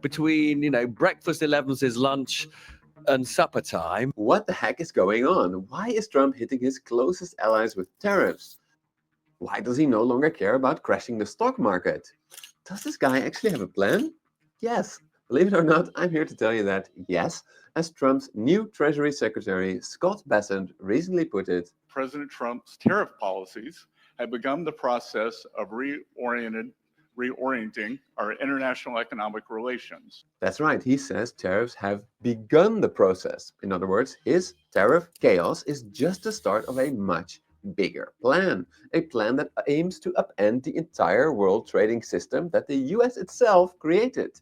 between, breakfast 11s is lunch and supper time. What the heck is going on? Why is Trump hitting his closest allies with tariffs? Why does he no longer care about crashing the stock market? Does this guy actually have a plan? Yes, believe it or not, I'm here to tell you that yes, as Trump's new Treasury Secretary Scott Bessent recently put it, President Trump's tariff policies have begun the process of reorienting our international economic relations. That's right, he says tariffs have begun the process. In other words, his tariff chaos is just the start of a much bigger plan. A plan that aims to upend the entire world trading system that the US itself created.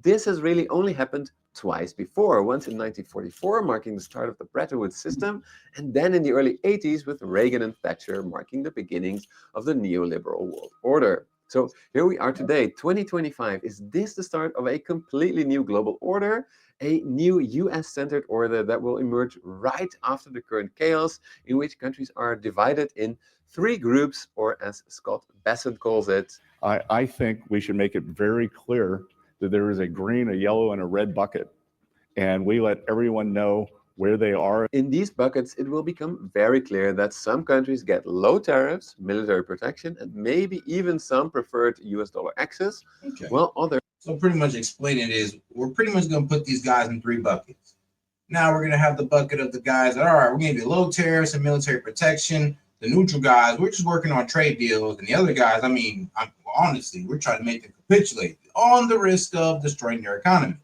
This has really only happened twice before, once in 1944, marking the start of the Bretton Woods system, and then in the early 80s with Reagan and Thatcher, marking the beginnings of the neoliberal world order. So here we are today, 2025. Is this the start of a completely new global order? A new US-centered order that will emerge right after the current chaos, in which countries are divided in three groups, or as Scott Bessent calls it, I think we should make it very clear that there is a green, a yellow, and a red bucket, and we let everyone know where they are. In these buckets, it will become very clear that some countries get low tariffs, military protection, and maybe even some preferred US dollar access, while others... So pretty much explaining it is, we're pretty much going to put these guys in three buckets. Now we're going to have the bucket of the guys that, all right, we're going to do low tariffs and military protection. The neutral guys, we're just working on trade deals. And the other guys, honestly, we're trying to make them capitulate on the risk of destroying their economy.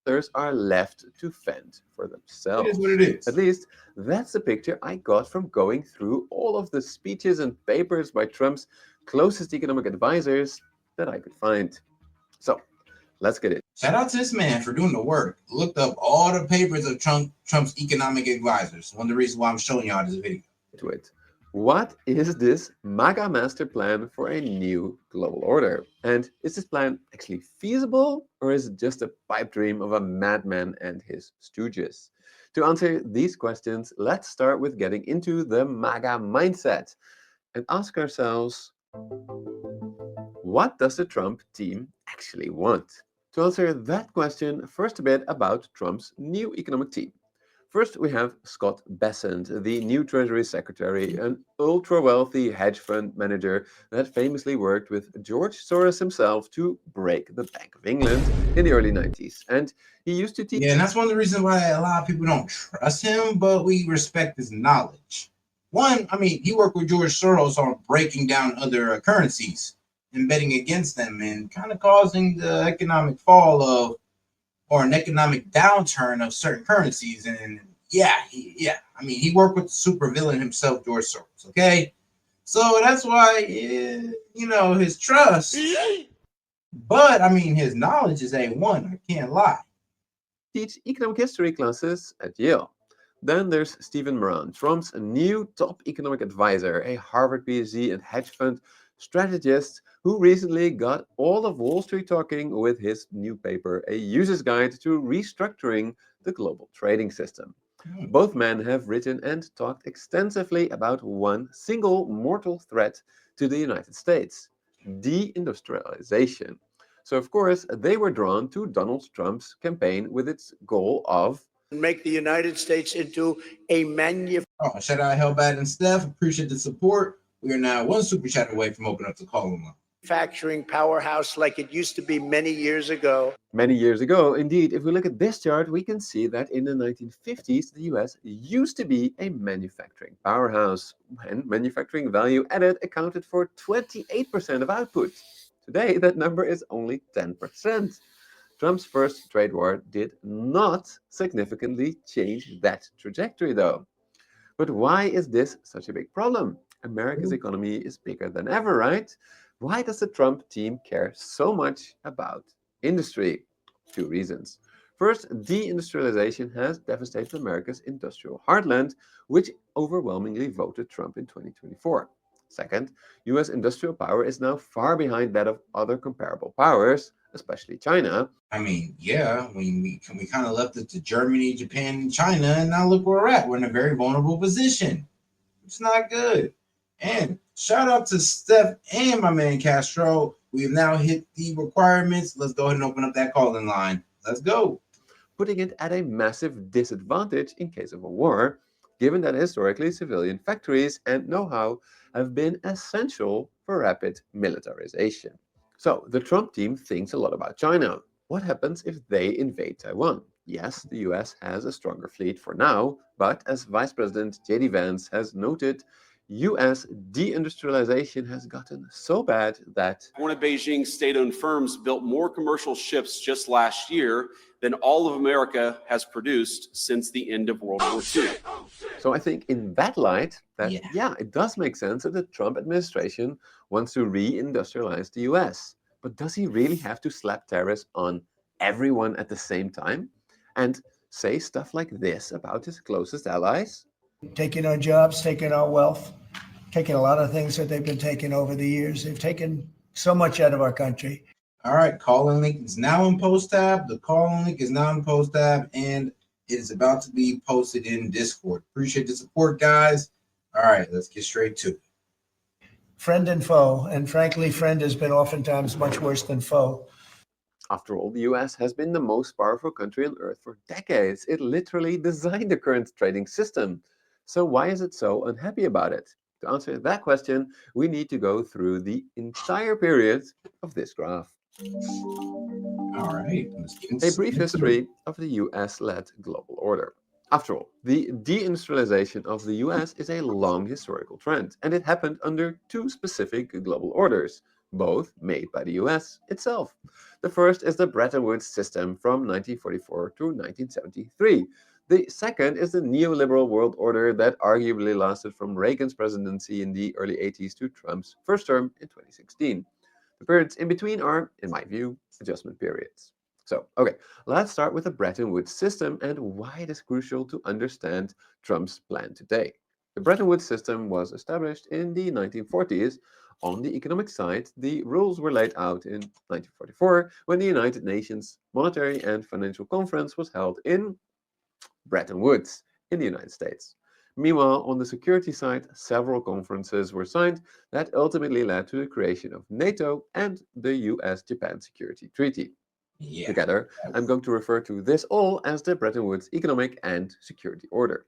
Others are left to fend for themselves. It is what it is. At least, that's the picture I got from going through all of the speeches and papers by Trump's closest economic advisors that I could find. So, let's get it. Shout out to this man for doing the work. Looked up all the papers of Trump's economic advisors. One of the reasons why I'm showing y'all this video. Wait. What is this MAGA master plan for a new global order? And is this plan actually feasible, or is it just a pipe dream of a madman and his stooges? To answer these questions, let's start with getting into the MAGA mindset and ask ourselves, what does the Trump team actually want? To answer that question, first a bit about Trump's new economic team. First, we have Scott Bessent, the new Treasury Secretary, an ultra-wealthy hedge fund manager that famously worked with George Soros himself to break the Bank of England in the early 90s. And he used to teach... Yeah, and that's one of the reasons why a lot of people don't trust him, but we respect his knowledge. One, he worked with George Soros on breaking down other currencies and betting against them and kind of causing the economic fall of, or an economic downturn of certain currencies. And he worked with the supervillain himself, George Soros, okay? So that's why, his trust, but his knowledge is A1, I can't lie. Teach economic history classes at Yale. Then there's Stephen Moran, Trump's new top economic advisor, a Harvard PhD and hedge fund strategist who recently got all of Wall Street talking with his new paper, A User's Guide to Restructuring the Global Trading System. Both men have written and talked extensively about one single mortal threat to the United States, deindustrialization. So, of course, they were drawn to Donald Trump's campaign with its goal of make the United States into a shout out Hellbat and Steph. Appreciate the support. We are now one super chat away from opening up the call line. manufacturing powerhouse like it used to be many years ago. Many years ago, indeed. If we look at this chart, we can see that in the 1950s, the US used to be a manufacturing powerhouse, and manufacturing value added accounted for 28% of output. Today, that number is only 10%. Trump's first trade war did not significantly change that trajectory, though. But why is this such a big problem? America's economy is bigger than ever, right? Why does the Trump team care so much about industry? Two reasons. First, deindustrialization has devastated America's industrial heartland, which overwhelmingly voted Trump in 2024. Second, US industrial power is now far behind that of other comparable powers, especially China. We kind of left it to Germany, Japan, and China, and now look where we're at. We're in a very vulnerable position. It's not good. And shout out to Steph and my man Castro. We have now hit the requirements. Let's go ahead and open up that calling line. Let's go. Putting it at a massive disadvantage in case of a war, given that historically civilian factories and know-how have been essential for rapid militarization. So the Trump team thinks a lot about China. What happens if they invade Taiwan? Yes, the US has a stronger fleet for now, but as Vice President J.D. Vance has noted, US deindustrialization has gotten so bad that one of Beijing's state-owned firms built more commercial ships just last year than all of America has produced since the end of World War II. So I think in that light, that Yeah. it does make sense that the Trump administration wants to reindustrialize the US. But does he really have to slap tariffs on everyone at the same time and say stuff like this about his closest allies? Taking our jobs, taking our wealth, taking a lot of things that they've been taking over the years. They've taken so much out of our country. All right, calling link is now in post tab. The calling link is now in post tab, and it is about to be posted in Discord. Appreciate the support, guys. All right, let's get straight to it. Friend and foe, and frankly, friend has been oftentimes much worse than foe. After all, the US has been the most powerful country on earth for decades. It literally designed the current trading system. So why is it so unhappy about it? To answer that question, we need to go through the entire period of this graph. All right, let's get A brief history of the US-led global order. After all, the deindustrialization of the US is a long historical trend, and it happened under two specific global orders, both made by the US itself. The first is the Bretton Woods system from 1944 to 1973. The second is the neoliberal world order that arguably lasted from Reagan's presidency in the early 80s to Trump's first term in 2016. The periods in between are, in my view, adjustment periods. So, okay, let's start with the Bretton Woods system and why it is crucial to understand Trump's plan today. The Bretton Woods system was established in the 1940s. On the economic side, the rules were laid out in 1944 when the United Nations Monetary and Financial Conference was held in Bretton Woods in the United States. Meanwhile, on the security side, several conferences were signed that ultimately led to the creation of NATO and the US-Japan Security Treaty. Yeah. Together, I'm going to refer to this all as the Bretton Woods Economic and Security Order.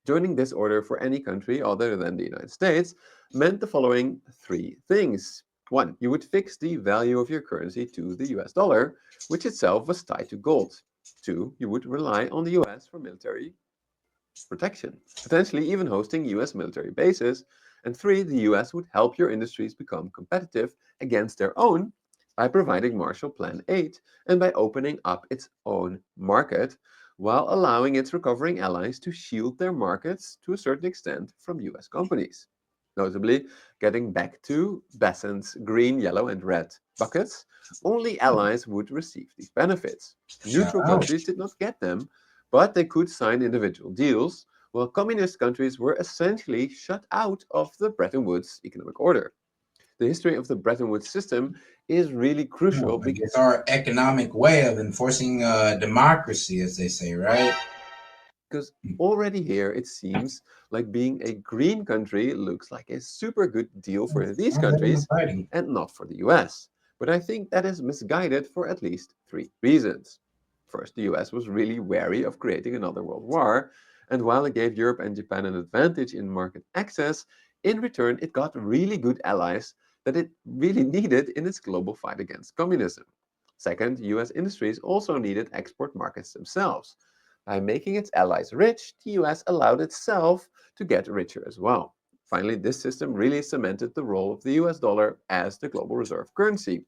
Joining this order for any country other than the United States meant the following three things. One, you would fix the value of your currency to the US dollar, which itself was tied to gold. Two, you would rely on the US for military protection, potentially even hosting US military bases. And three, the US would help your industries become competitive against their own by providing Marshall Plan 8 and by opening up its own market while allowing its recovering allies to shield their markets to a certain extent from US companies. Notably, getting back to Besant's green, yellow, and red buckets, only allies would receive these benefits. Neutral Shout out. countries did not get them, but they could sign individual deals, while communist countries were essentially shut out of the Bretton Woods economic order. The history of the Bretton Woods system is really crucial I guess our economic way of enforcing democracy, as they say, right? because already here it seems like being a green country looks like a super good deal for these countries Fighting. and not for the US. But I think that is misguided for at least three reasons. First, the US was really wary of creating another world war, and while it gave Europe and Japan an advantage in market access, in return it got really good allies that it really needed in its global fight against communism. Second, US industries also needed export markets themselves. By making its allies rich, the US allowed itself to get richer as well. Finally, this system really cemented the role of the US dollar as the global reserve currency.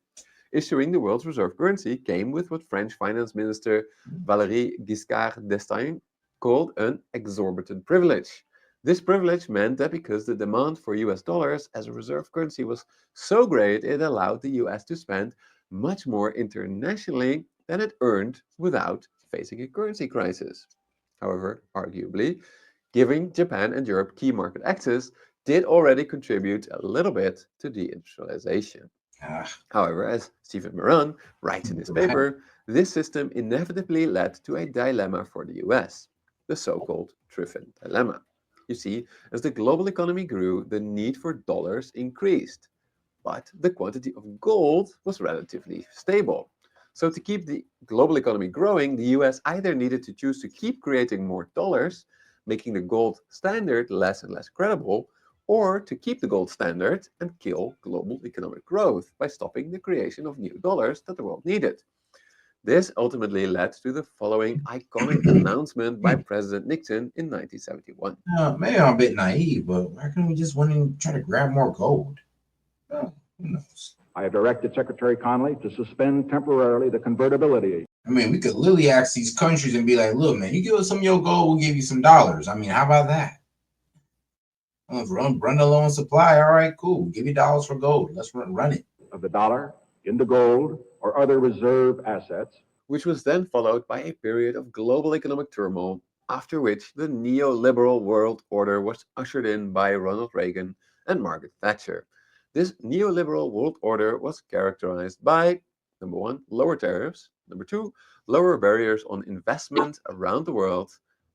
Issuing the world's reserve currency came with what French Finance Minister Valéry Giscard d'Estaing called an exorbitant privilege. This privilege meant that because the demand for US dollars as a reserve currency was so great, it allowed the US to spend much more internationally than it earned without facing a currency crisis. However, arguably, giving Japan and Europe key market access did already contribute a little bit to deindustrialization. However, as Stephen Moran writes in his paper, this system inevitably led to a dilemma for the US, the so-called Triffin dilemma. You see, as the global economy grew, the need for dollars increased. but the quantity of gold was relatively stable. So to keep the global economy growing, the US either needed to choose to keep creating more dollars, making the gold standard less and less credible, or to keep the gold standard and kill global economic growth by stopping the creation of new dollars that the world needed. This ultimately led to the following iconic announcement by President Nixon in 1971. Maybe I'm a bit naive, but why can't we just went and try to grab more gold? Who knows? I have directed Secretary Connolly to suspend temporarily the convertibility. I mean, we could literally ask these countries and be like, look, man, you give us some of your gold, we'll give you some dollars. I mean, how about that? Run a loan supply. All right, cool. Give you dollars for gold. Let's run it. Of the dollar into gold or other reserve assets, which was then followed by a period of global economic turmoil, after which the neoliberal world order was ushered in by Ronald Reagan and Margaret Thatcher. This neoliberal world order was characterized by, number one, lower tariffs, number two, lower barriers on investment around the world,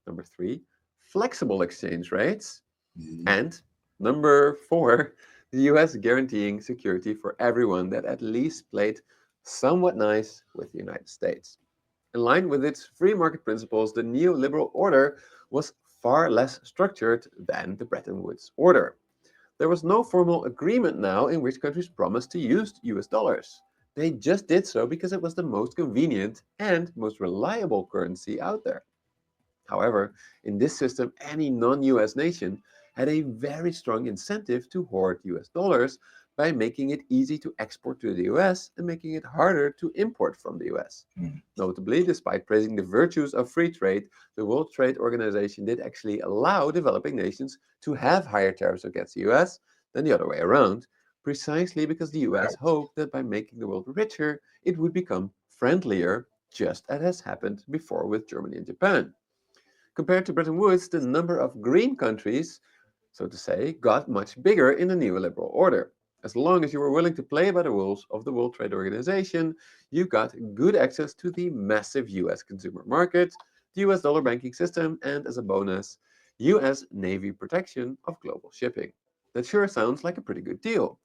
number three, flexible exchange rates, and number four, the US guaranteeing security for everyone that at least played somewhat nice with the United States. In line with its free market principles, the neoliberal order was far less structured than the Bretton Woods order. There was no formal agreement now in which countries promised to use US dollars. They just did so because it was the most convenient and most reliable currency out there. However, in this system, any non-US nation had a very strong incentive to hoard US dollars by making it easy to export to the US and making it harder to import from the US. Notably, despite praising the virtues of free trade, the World Trade Organization did actually allow developing nations to have higher tariffs against the US than the other way around, precisely because the US hoped that by making the world richer, it would become friendlier, just as has happened before with Germany and Japan. Compared to Bretton Woods, the number of green countries, so to say, got much bigger in the neoliberal order. As long as you were willing to play by the rules of the World Trade Organization, you got good access to the massive US consumer market, the US dollar banking system, and as a bonus, US Navy protection of global shipping. That sure sounds like a pretty good deal.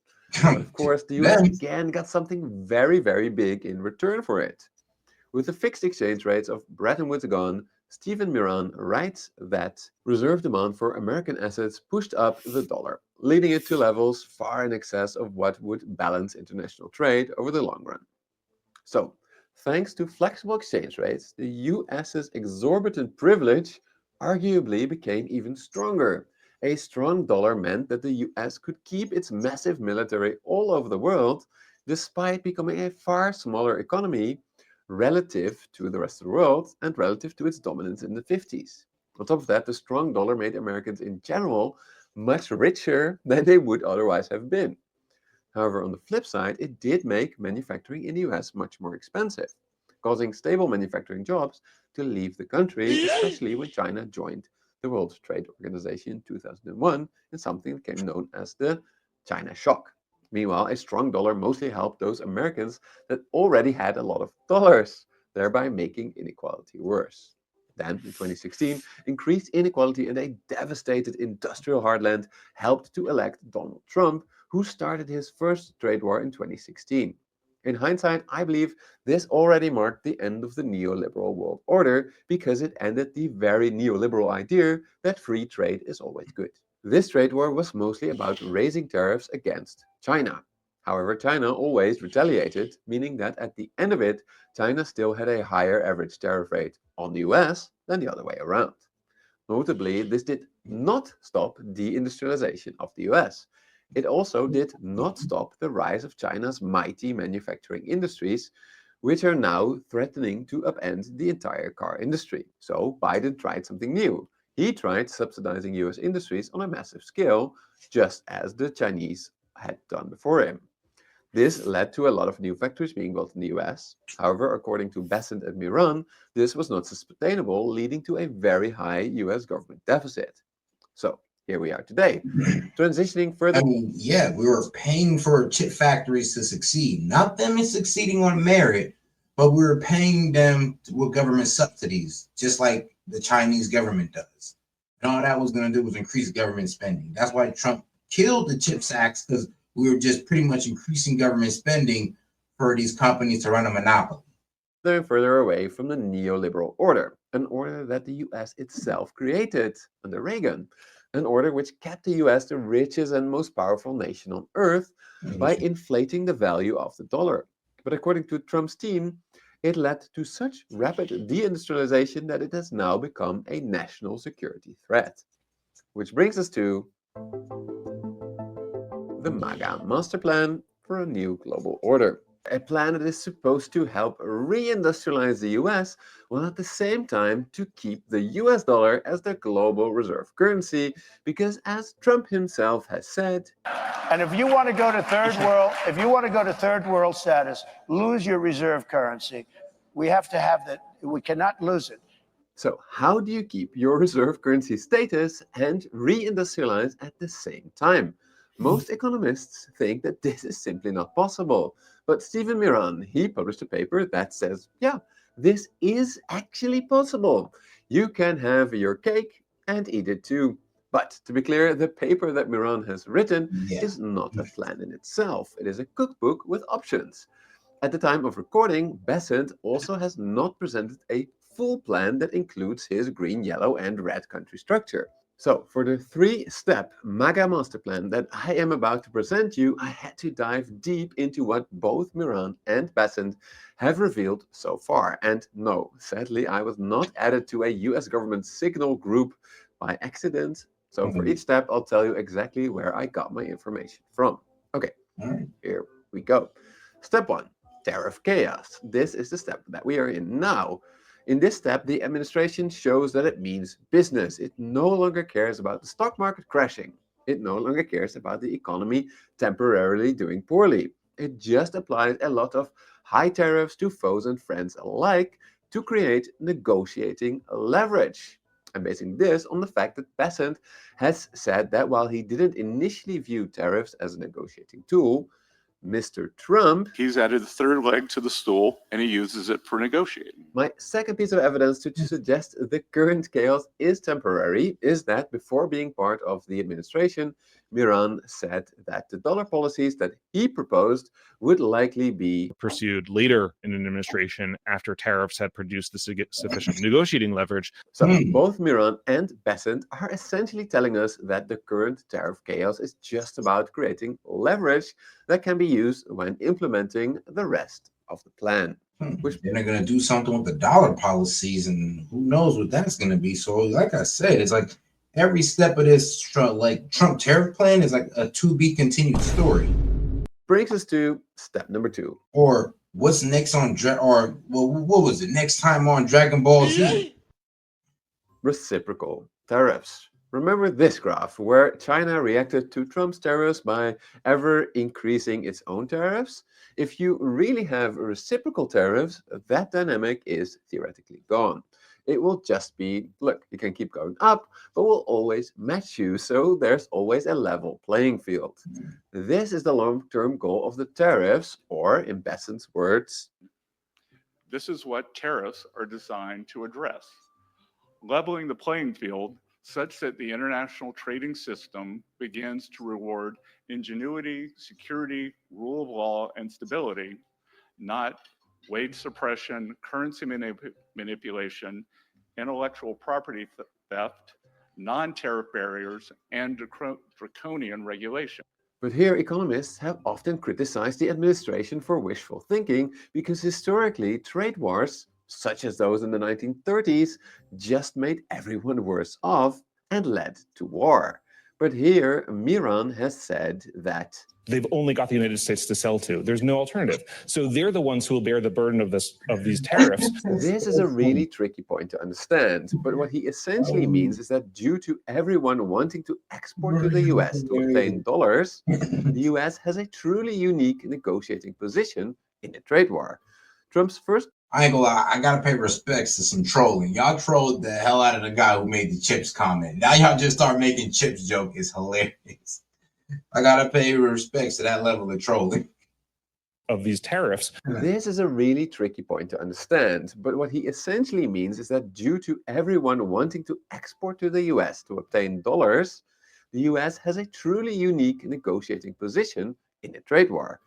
But of course, the US again got something very, very big in return for it. With the fixed exchange rates of Bretton Woods gone, Stephen Miran writes that reserve demand for American assets pushed up the dollar, leading it to levels far in excess of what would balance international trade over the long run. So, thanks to flexible exchange rates, the US's exorbitant privilege arguably became even stronger. A strong dollar meant that the US could keep its massive military all over the world, despite becoming a far smaller economy relative to the rest of the world and relative to its dominance in the 50s. On top of that, the strong dollar made Americans in general much richer than they would otherwise have been. However, on the flip side, it did make manufacturing in the US much more expensive, causing stable manufacturing jobs to leave the country, especially when China joined the World Trade Organization in 2001 in something that became known as the China Shock. Meanwhile, a strong dollar mostly helped those Americans that already had a lot of dollars, thereby making inequality worse. Then, in 2016, increased inequality and a devastated industrial heartland helped to elect Donald Trump, who started his first trade war in 2016. In hindsight, I believe this already marked the end of the neoliberal world order because it ended the very neoliberal idea that free trade is always good. This trade war was mostly about raising tariffs against China. However, China always retaliated, meaning that at the end of it, China still had a higher average tariff rate on the US than the other way around. Notably, this did not stop deindustrialization of the US. It also did not stop the rise of China's mighty manufacturing industries, which are now threatening to upend the entire car industry. So Biden tried something new. He tried subsidizing US industries on a massive scale, just as the Chinese had done before him. This led to a lot of new factories being built in the US. However, according to Besant and Miran, this was not sustainable, leading to a very high US government deficit. So here we are today, transitioning further. I mean, yeah, we were paying for chip factories to succeed, not them succeeding on merit, but we were paying them with government subsidies, just like the Chinese government does. And all that was going to do was increase government spending. That's why Trump killed the CHIPS Act, because we were just pretty much increasing government spending for these companies to run a monopoly. They're further away from the neoliberal order, an order that the US itself created under Reagan, an order which kept the US the richest and most powerful nation on earth by inflating the value of the dollar. But according to Trump's team, it led to such rapid deindustrialization that it has now become a national security threat. Which brings us to the MAGA Master Plan for a New Global Order. A plan that is supposed to help reindustrialize the US, while at the same time to keep the US dollar as the global reserve currency, because as Trump himself has said, And if you want to go to third world status, lose your reserve currency. We have to have that. We cannot lose it. so how do you keep your reserve currency status and reindustrialize at the same time? Most economists think that this is simply not possible. But Stephen Miran, he published a paper that says, yeah, this is actually possible. You can have your cake and eat it too. But to be clear, the paper that Miran has written is not a plan in itself. It is a cookbook with options. At the time of recording, Besant also has not presented a full plan that includes his green, yellow, and red country structure. So, for the 3-step MAGA master plan that I am about to present you, I had to dive deep into what both Miran and Besant have revealed so far. And no, sadly, I was not added to a US government signal group by accident. So, for each step, I'll tell you exactly where I got my information from. Okay, here we go. Step 1. Tariff chaos. This is the step that we are in now. In this step, the administration shows that it means business. It no longer cares about the stock market crashing. It no longer cares about the economy temporarily doing poorly. It just applies a lot of high tariffs to foes and friends alike to create negotiating leverage. I'm basing this on the fact that Besant has said that while he didn't initially view tariffs as a negotiating tool, Mr. Trump, He's added a third leg to the stool, and he uses it for negotiating. my second piece of evidence to suggest the current chaos is temporary is that before being part of the administration, Miran said that the dollar policies that he proposed would likely be pursued later in an administration after tariffs had produced the sufficient negotiating leverage. So both Miran and Besant are essentially telling us that the current tariff chaos is just about creating leverage that can be used when implementing the rest of the plan. Then they're going to do something with the dollar policies, and who knows what that's going to be. So, like I said, it's like every step of this Trump tariff plan is like a to be continued story. Brings us to step number 2. Or what's next on what was it next time on Dragon Ball Z? Reciprocal tariffs. Remember this graph where China reacted to Trump's tariffs by ever increasing its own tariffs? If you really have reciprocal tariffs, that dynamic is theoretically gone. It will just be, look, you can keep going up, but we'll always match you, so there's always a level playing field. This is the long-term goal of the tariffs, or in Besant's words, This is what tariffs are designed to address. Leveling the playing field such that the international trading system begins to reward ingenuity, security, rule of law, and stability, not wage suppression, currency manipulation, intellectual property theft, non-tariff barriers, and draconian regulation. But here economists have often criticized the administration for wishful thinking because historically trade wars, such as those in the 1930s, just made everyone worse off and led to war. But here Miran has said that They've only got the United States to sell to. There's no alternative. So they're the ones who will bear the burden of these tariffs. this is a really tricky point to understand, but what he essentially means is that due to everyone wanting to export to the US to obtain dollars, the US has a truly unique negotiating position in a trade war. Trump's first I ain't gonna lie, I gotta pay respects to some trolling. Y'all trolled the hell out of the guy who made the chips comment. Now y'all just start making chips joke. It's hilarious. I gotta pay respects to that level of trolling. Of these tariffs. This is a really tricky point to understand, but what he essentially means is that due to everyone wanting to export to the US to obtain dollars, the US has a truly unique negotiating position in a trade war.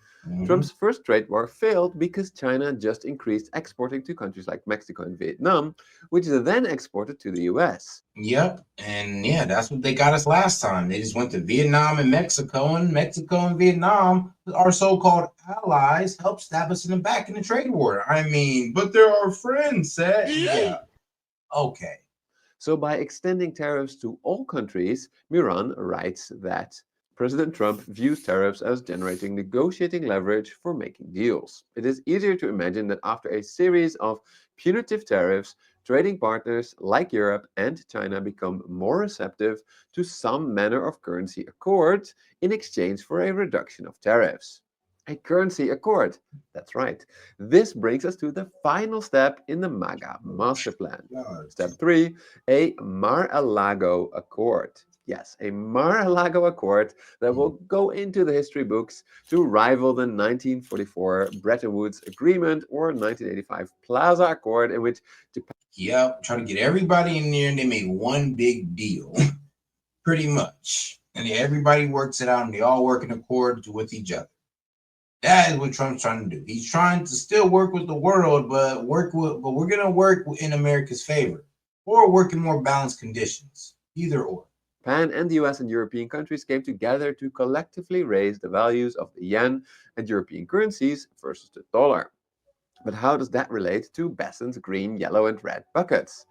Trump's first trade war failed because China just increased exporting to countries like Mexico and Vietnam, which then exported to the US. Yep. And yeah, that's what they got us last time. They just went to Vietnam and Mexico and Vietnam, our so-called allies, helped stab us in the back in the trade war. I mean, but they're our friends, Seth. Yeah. Okay. So by extending tariffs to all countries, Miran writes that President Trump views tariffs as generating negotiating leverage for making deals. It is easier to imagine that after a series of punitive tariffs, trading partners like Europe and China become more receptive to some manner of currency accord in exchange for a reduction of tariffs. A currency accord. That's right. This brings us to the final step in the MAGA master plan. Step 3, a Mar-a-Lago Accord. Yes, a Mar-a-Lago Accord that will go into the history books to rival the 1944 Bretton Woods Agreement or 1985 Plaza Accord, in which Japan. Yep, try to get everybody in there and they make one big deal, pretty much. And everybody works it out and they all work in accord with each other. That is what Trump's trying to do. He's trying to still work with the world, but we're gonna work in America's favor or work in more balanced conditions. Either or. Japan and the US and European countries came together to collectively raise the values of the yen and European currencies versus the dollar. But how does that relate to Besson's green, yellow, and red buckets?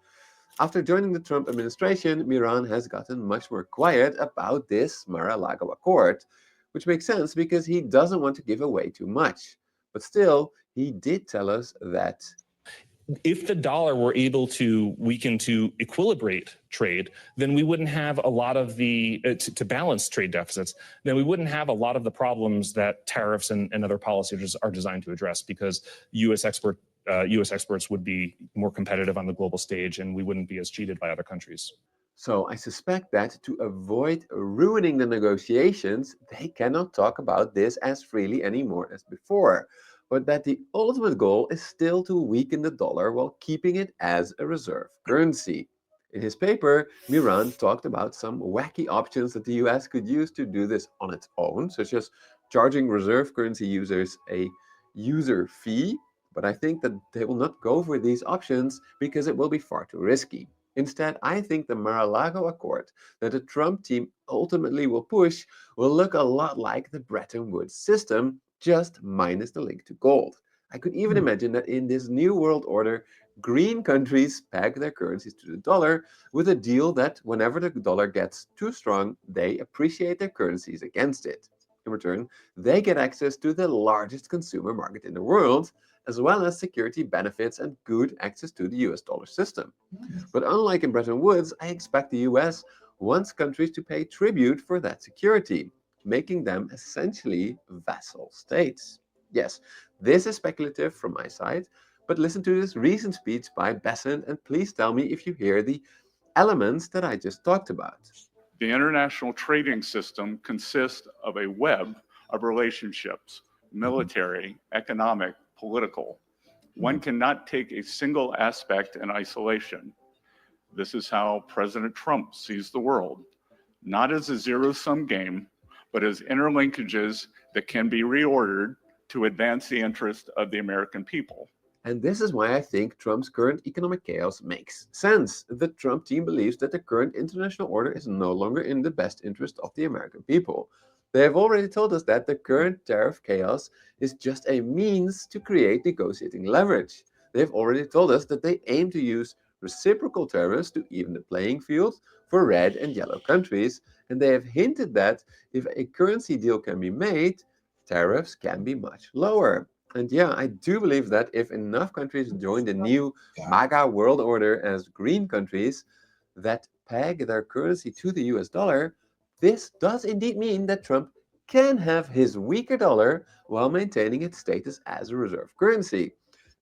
After joining the Trump administration, Miran has gotten much more quiet about this Mar-a-Lago Accord, which makes sense because he doesn't want to give away too much. But still, he did tell us that if the dollar were able to weaken to equilibrate trade, then we wouldn't have a lot of the, to balance trade deficits, then we wouldn't have a lot of the problems that tariffs and other policies are designed to address, because U.S. exports would be more competitive on the global stage and we wouldn't be as cheated by other countries. So I suspect that to avoid ruining the negotiations, they cannot talk about this as freely anymore as before, but that the ultimate goal is still to weaken the dollar while keeping it as a reserve currency. In his paper, Miran talked about some wacky options that the US could use to do this on its own, such as charging reserve currency users a user fee, but I think that they will not go for these options because it will be far too risky. Instead, I think the Mar-a-Lago Accord that the Trump team ultimately will push will look a lot like the Bretton Woods system, just minus the link to gold. I could even imagine that in this new world order, green countries peg their currencies to the dollar with a deal that whenever the dollar gets too strong, they appreciate their currencies against it. In return, they get access to the largest consumer market in the world, as well as security benefits and good access to the US dollar system. But unlike in Bretton Woods, I expect the US wants countries to pay tribute for that security, making them essentially vassal states. Yes, this is speculative from my side, but listen to this recent speech by Besant and please tell me if you hear the elements that I just talked about. The international trading system consists of a web of relationships, military, economic, political. One cannot take a single aspect in isolation. This is how President Trump sees the world, not as a zero-sum game, but as interlinkages that can be reordered to advance the interest of the American people. And this is why I think Trump's current economic chaos makes sense. The Trump team believes that the current international order is no longer in the best interest of the American people. They have already told us that the current tariff chaos is just a means to create negotiating leverage. They have already told us that they aim to use reciprocal tariffs to even the playing field for red and yellow countries, and they have hinted that if a currency deal can be made, tariffs can be much lower. And yeah, I do believe that if enough countries join the new MAGA world order as green countries that peg their currency to the US dollar, this does indeed mean that Trump can have his weaker dollar while maintaining its status as a reserve currency.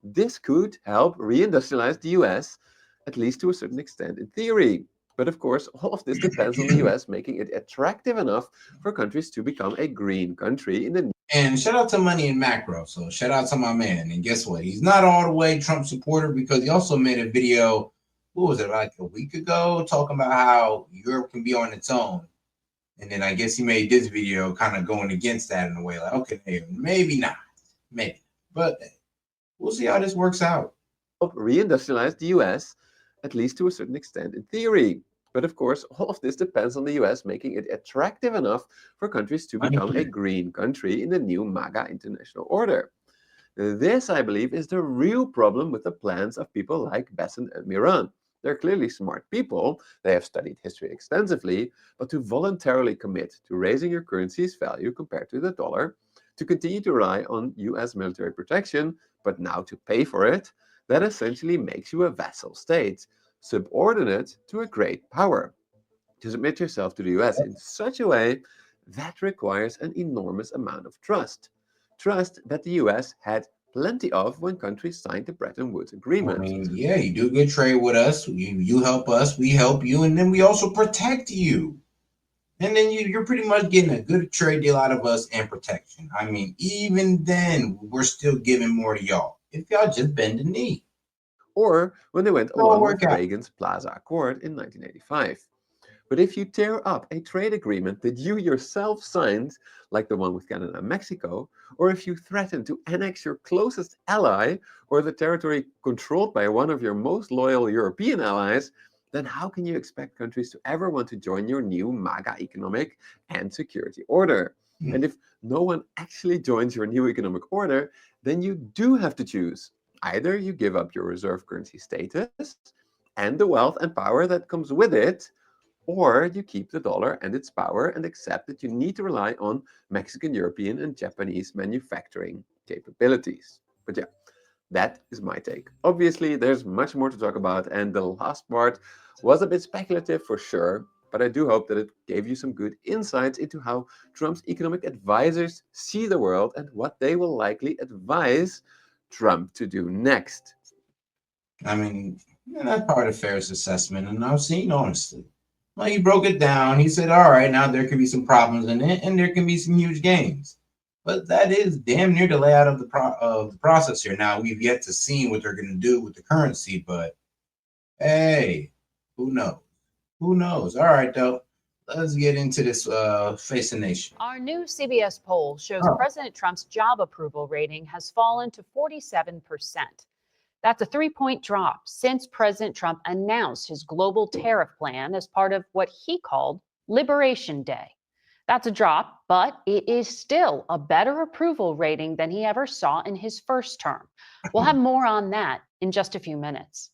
This could help reindustrialize the US, at least to a certain extent in theory. But of course, all of this depends on the US making it attractive enough for countries to become a green country in the. And shout out to Money in Macro. So shout out to my man. And guess what? He's not all the way Trump supporter because he also made a video, what was it, like a week ago, talking about how Europe can be on its own. And then I guess he made this video kind of going against that in a way, like, okay, maybe not, maybe, but we'll see how this works out. Reindustrialize the US, at least to a certain extent in theory. But of course, all of this depends on the US making it attractive enough for countries to become a green country in the new MAGA international order. This, I believe, is the real problem with the plans of people like Bessent and Miran. They're clearly smart people, they have studied history extensively, but to voluntarily commit to raising your currency's value compared to the dollar, to continue to rely on US military protection, but now to pay for it, that essentially makes you a vassal state, subordinate to a great power. To submit yourself to the US in such a way, that requires an enormous amount of trust. Trust that the US had plenty of when countries signed the Bretton Woods Agreement. I mean, yeah, you do good trade with us, you help us, we help you, and then we also protect you. And then you're pretty much getting a good trade deal out of us and protection. I mean, even then, we're still giving more to y'all if y'all just bend the knee. Or when they went along with Reagan's Plaza Accord in 1985. But if you tear up a trade agreement that you yourself signed, like the one with Canada and Mexico, or if you threaten to annex your closest ally or the territory controlled by one of your most loyal European allies, then how can you expect countries to ever want to join your new MAGA economic and security order? And if no one actually joins your new economic order, then you do have to choose. Either you give up your reserve currency status and the wealth and power that comes with it, or you keep the dollar and its power and accept that you need to rely on Mexican, European, and Japanese manufacturing capabilities. But yeah, that is my take. Obviously, there's much more to talk about, and the last part was a bit speculative for sure, but I do hope that it gave you some good insights into how Trump's economic advisors see the world and what they will likely advise Trump to do next. I mean, that's part of Ferris' assessment, and I've seen, honestly. Well, he broke it down. He said, all right, now there can be some problems in it, and there can be some huge gains. But that is damn near the layout of the process here. Now, we've yet to see what they're going to do with the currency, but hey, who knows? Who knows? All right, though. Let's get into this Face the Nation. Our new CBS poll shows President Trump's job approval rating has fallen to 47%. That's a 3-point drop since President Trump announced his global tariff plan as part of what he called Liberation Day. That's a drop, but it is still a better approval rating than he ever saw in his first term. We'll have more on that in just a few minutes.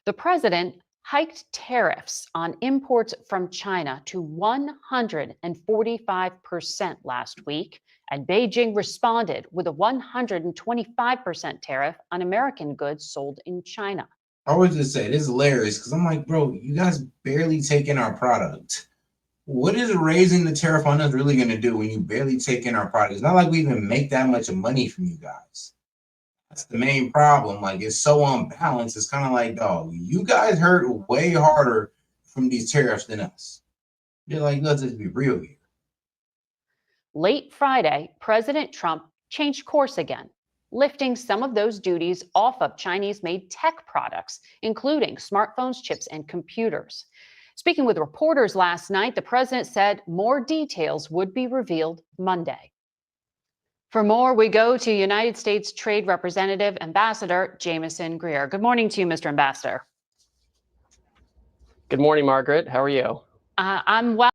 The president hiked tariffs on imports from China to 145% last week, and Beijing responded with a 125% tariff on American goods sold in China. I always just say this is hilarious because I'm like, bro, you guys barely take in our product. What is raising the tariff on us really going to do when you barely take in our product? It's not like we even make that much of money from you guys. That's the main problem. Like, it's so unbalanced. It's kind of like, dog, you guys hurt way harder from these tariffs than us. They're like, let's just be real here. Late Friday, President Trump changed course again, lifting some of those duties off of Chinese-made tech products, including smartphones, chips, and computers. Speaking with reporters last night, the president said more details would be revealed Monday. For more, we go to United States Trade Representative Ambassador Jamieson Greer. Good morning to you, Mr. Ambassador. Good morning, Margaret. How are you? I'm well.